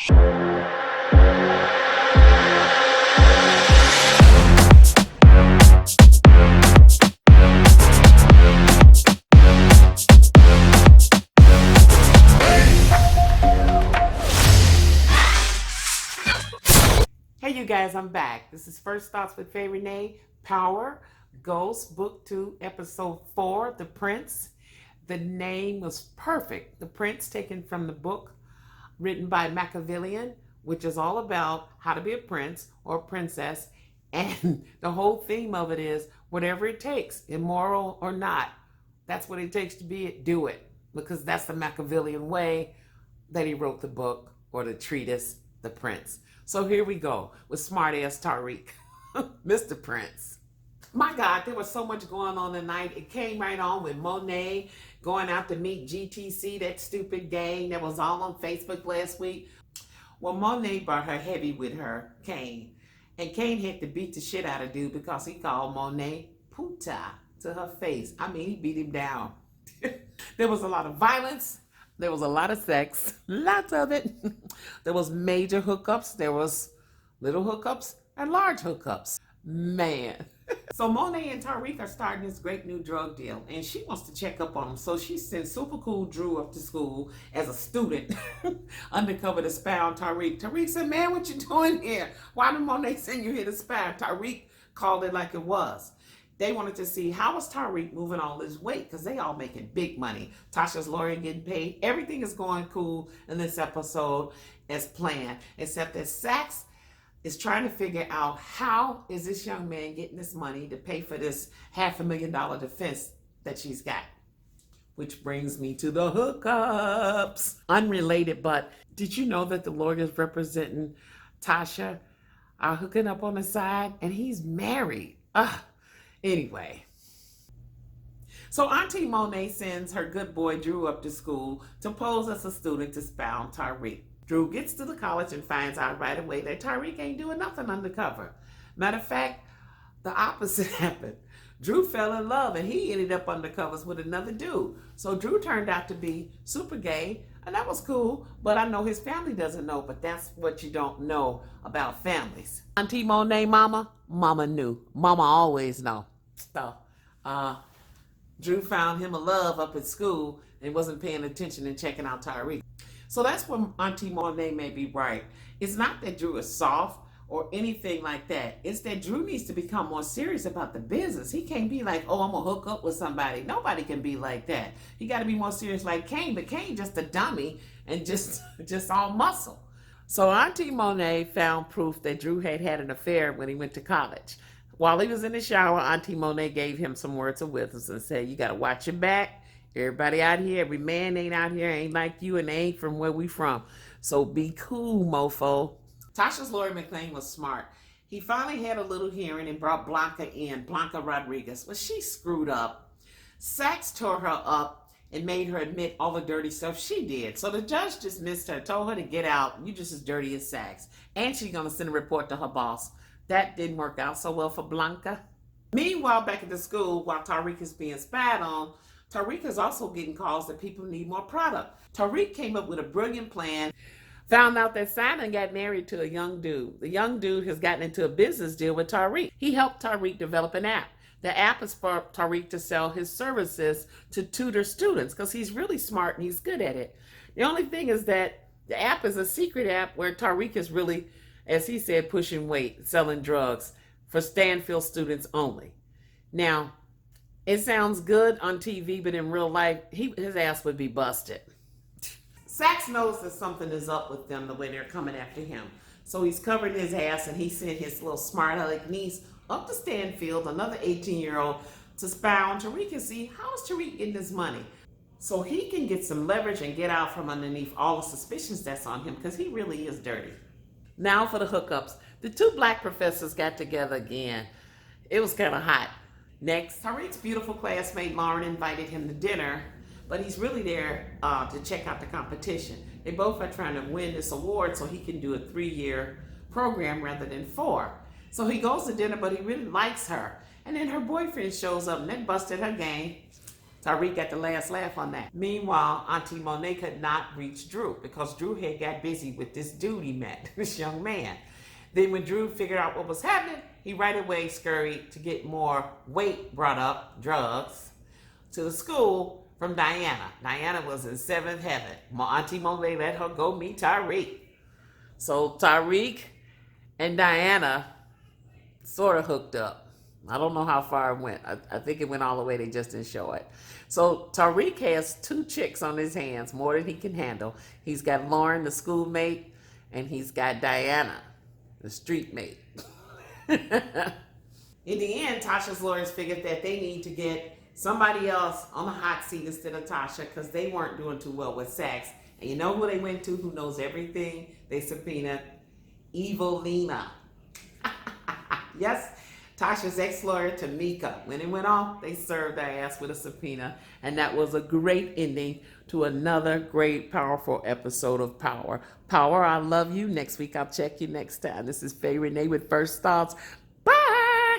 Hey you guys, I'm back. This is First Thoughts with Faye Renee, Power, Ghost, Book 2, Episode 4, The Prince. The name was perfect. The Prince, taken from the book written by Machiavellian, which is all about how to be a prince or a princess. And the whole theme of it is whatever it takes, immoral or not, that's what it takes to be it, do it. Because that's the Machiavellian way that he wrote the book or the treatise, The Prince. So here we go with smart ass Tariq, Mr. Prince. My God, there was so much going on tonight. It came right on with Monet going out to meet GTC, that stupid gang that was all on Facebook last week. Well, Monet brought her heavy with her, Kane. And Kane had to beat the shit out of dude because he called Monet puta to her face. I mean, he beat him down. There was a lot of violence. There was a lot of sex, lots of it. There was major hookups. There was little hookups and large hookups. Man. So Monet and Tariq are starting this great new drug deal, and she wants to check up on him. So she sent super cool Drew up to school as a student, undercover to spy on Tariq. Tariq said, man, what you doing here? Why did Monet send you here to spy? Tariq called it like it was. They wanted to see how was Tariq moving all his weight because they all making big money. Tasha's lawyer getting paid. Everything is going cool in this episode as planned, except that Sax is trying to figure out how is this young man getting this money to pay for this $500,000 defense that she's got. Which brings me to the hookups. Unrelated, but did you know that the lawyers representing Tasha are hooking up on the side and he's married? Anyway, so Auntie Monet sends her good boy Drew up to school to pose as a student to spy on Tariq. Drew gets to the college and finds out right away that Tariq ain't doing nothing undercover. Matter of fact, the opposite happened. Drew fell in love and he ended up undercovers with another dude. So Drew turned out to be super gay, and that was cool, but I know his family doesn't know, but that's what you don't know about families. Auntie Monet mama knew. Mama always know. So, Drew found him a love up at school and wasn't paying attention and checking out Tariq. So that's where Auntie Monet may be right. It's not that Drew is soft or anything like that. It's that Drew needs to become more serious about the business. He can't be like, oh, I'm gonna hook up with somebody. Nobody can be like that. He got to be more serious like Kane, but Kane just a dummy and just all muscle. So Auntie Monet found proof that Drew had had an affair when he went to college. While he was in the shower, Auntie Monet gave him some words of wisdom and said, you got to watch your back. Everybody out here, every man ain't out here, ain't like you, and they ain't from where we from. So be cool, mofo. Tasha's lawyer McLean was smart. He finally had a little hearing and brought Blanca in, Blanca Rodriguez. Well, she screwed up. Sax tore her up and made her admit all the dirty stuff she did. So the judge dismissed her, told her to get out. You just as dirty as Sax. And she's going to send a report to her boss. That didn't work out so well for Blanca. Meanwhile, back at the school, while Tariq is being spied on, Tariq is also getting calls that people need more product. Tariq came up with a brilliant plan, found out that Simon got married to a young dude. The young dude has gotten into a business deal with Tariq. He helped Tariq develop an app. The app is for Tariq to sell his services to tutor students because he's really smart and he's good at it. The only thing is that the app is a secret app where Tariq is really, as he said, pushing weight, selling drugs for Stanfield students only. Now, it sounds good on TV, but in real life, his ass would be busted. Sax knows that something is up with them the way they're coming after him. So he's covering his ass and he sent his little smart-aleck niece up to Stanfield, another 18-year-old, to spy on Tariq and see how is Tariq getting this money. So he can get some leverage and get out from underneath all the suspicions that's on him because he really is dirty. Now for the hookups. The two black professors got together again. It was kind of hot. Next, Tariq's beautiful classmate Lauren invited him to dinner, but he's really there to check out the competition. They both are trying to win this award so he can do a 3-year program rather than 4. So he goes to dinner, but he really likes her. And then her boyfriend shows up and that busted her game. Tariq got the last laugh on that. Meanwhile, Auntie Monet could not reach Drew because Drew had got busy with this dude he met, this young man. Then when Drew figured out what was happening, he right away scurried to get more weight brought up, drugs, to the school from Diana. Diana was in seventh heaven. My Auntie Monet let her go meet Tariq. So Tariq and Diana sort of hooked up. I don't know how far it went. I think it went all the way. They just didn't show it. So Tariq has 2 chicks on his hands, more than he can handle. He's got Lauren, the schoolmate, and he's got Diana, the street mate. In the end, Tasha's lawyers figured that they need to get somebody else on the hot seat instead of Tasha because they weren't doing too well with sex. And you know who they went to, who knows everything? They subpoenaed Evil Lena. Yes, Tasha's ex-lawyer, Tamika. When it went off, they served their ass with a subpoena. And that was a great ending to another great, powerful episode of Power. Power, I love you. Next week, I'll check you next time. This is Faye Renee with First Thoughts. Bye!